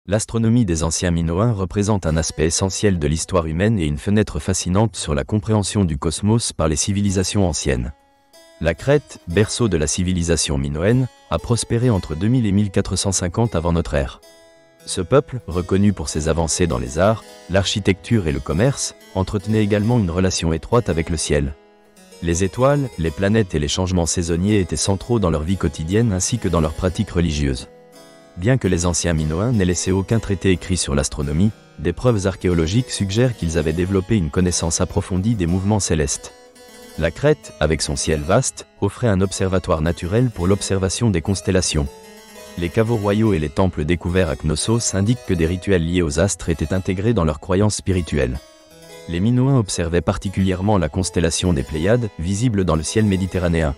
L'astronomie des anciens Minoens représente un aspect essentiel de l'histoire humaine et une fenêtre fascinante sur la compréhension du cosmos par les civilisations anciennes. La Crète, berceau de la civilisation minoenne, a prospéré entre 2000 et 1450 avant notre ère. Ce peuple, reconnu pour ses avancées dans les arts, l'architecture et le commerce, entretenait également une relation étroite avec le ciel. Les étoiles, les planètes et les changements saisonniers étaient centraux dans leur vie quotidienne ainsi que dans leurs pratiques religieuses. Bien que les anciens Minoens n'aient laissé aucun traité écrit sur l'astronomie, des preuves archéologiques suggèrent qu'ils avaient développé une connaissance approfondie des mouvements célestes. La Crète, avec son ciel vaste, offrait un observatoire naturel pour l'observation des constellations. Les caveaux royaux et les temples découverts à Knossos indiquent que des rituels liés aux astres étaient intégrés dans leurs croyances spirituelles. Les Minoens observaient particulièrement la constellation des Pléiades, visible dans le ciel méditerranéen.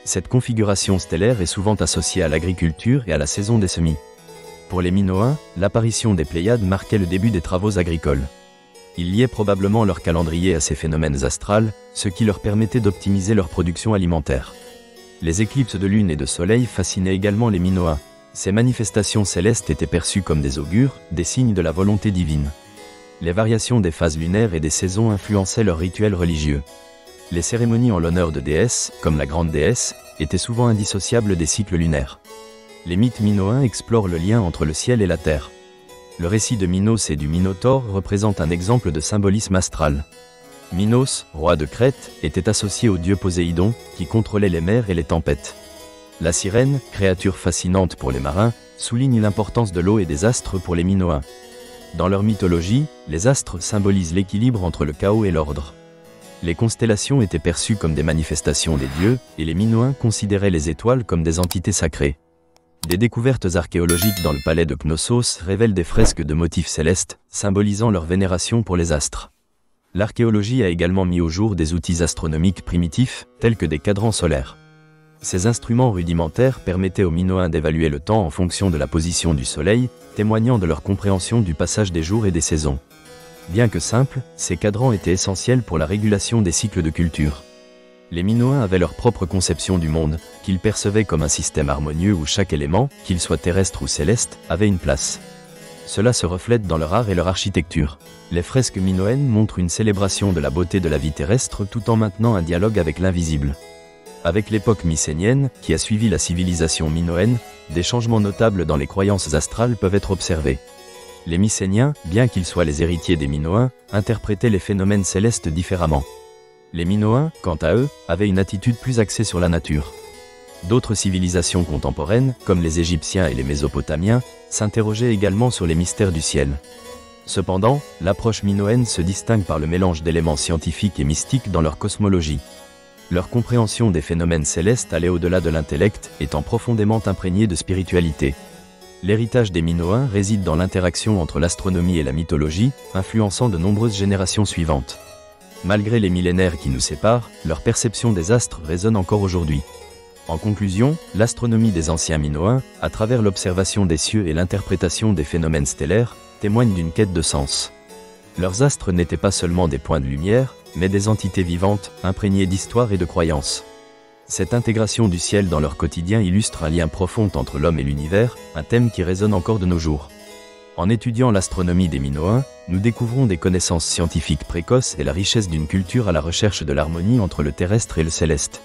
Cette configuration stellaire est souvent associée à l'agriculture et à la saison des semis. Pour les Minoens, l'apparition des Pléiades marquait le début des travaux agricoles. Ils liaient probablement leur calendrier à ces phénomènes astrals, ce qui leur permettait d'optimiser leur production alimentaire. Les éclipses de lune et de soleil fascinaient également les Minoens. Ces manifestations célestes étaient perçues comme des augures, des signes de la volonté divine. Les variations des phases lunaires et des saisons influençaient leurs rituels religieux. Les cérémonies en l'honneur de déesses, comme la grande déesse, étaient souvent indissociables des cycles lunaires. Les mythes minoens explorent le lien entre le ciel et la terre. Le récit de Minos et du Minotaure représente un exemple de symbolisme astral. Minos, roi de Crète, était associé au dieu Poséidon, qui contrôlait les mers et les tempêtes. La sirène, créature fascinante pour les marins, souligne l'importance de l'eau et des astres pour les Minoens. Dans leur mythologie, les astres symbolisent l'équilibre entre le chaos et l'ordre. Les constellations étaient perçues comme des manifestations des dieux, et les Minoens considéraient les étoiles comme des entités sacrées. Des découvertes archéologiques dans le palais de Knossos révèlent des fresques de motifs célestes, symbolisant leur vénération pour les astres. L'archéologie a également mis au jour des outils astronomiques primitifs, tels que des cadrans solaires. Ces instruments rudimentaires permettaient aux Minoens d'évaluer le temps en fonction de la position du soleil, témoignant de leur compréhension du passage des jours et des saisons. Bien que simples, ces cadrans étaient essentiels pour la régulation des cycles de culture. Les Minoens avaient leur propre conception du monde, qu'ils percevaient comme un système harmonieux où chaque élément, qu'il soit terrestre ou céleste, avait une place. Cela se reflète dans leur art et leur architecture. Les fresques minoennes montrent une célébration de la beauté de la vie terrestre tout en maintenant un dialogue avec l'invisible. Avec l'époque mycénienne, qui a suivi la civilisation minoenne, des changements notables dans les croyances astrales peuvent être observés. Les Mycéniens, bien qu'ils soient les héritiers des Minoens, interprétaient les phénomènes célestes différemment. Les Minoens, quant à eux, avaient une attitude plus axée sur la nature. D'autres civilisations contemporaines, comme les Égyptiens et les Mésopotamiens, s'interrogeaient également sur les mystères du ciel. Cependant, l'approche minoenne se distingue par le mélange d'éléments scientifiques et mystiques dans leur cosmologie. Leur compréhension des phénomènes célestes allait au-delà de l'intellect, étant profondément imprégnée de spiritualité. L'héritage des Minoens réside dans l'interaction entre l'astronomie et la mythologie, influençant de nombreuses générations suivantes. Malgré les millénaires qui nous séparent, leur perception des astres résonne encore aujourd'hui. En conclusion, l'astronomie des anciens Minoens, à travers l'observation des cieux et l'interprétation des phénomènes stellaires, témoigne d'une quête de sens. Leurs astres n'étaient pas seulement des points de lumière, mais des entités vivantes, imprégnées d'histoire et de croyances. Cette intégration du ciel dans leur quotidien illustre un lien profond entre l'homme et l'univers, un thème qui résonne encore de nos jours. En étudiant l'astronomie des Minoens, nous découvrons des connaissances scientifiques précoces et la richesse d'une culture à la recherche de l'harmonie entre le terrestre et le céleste.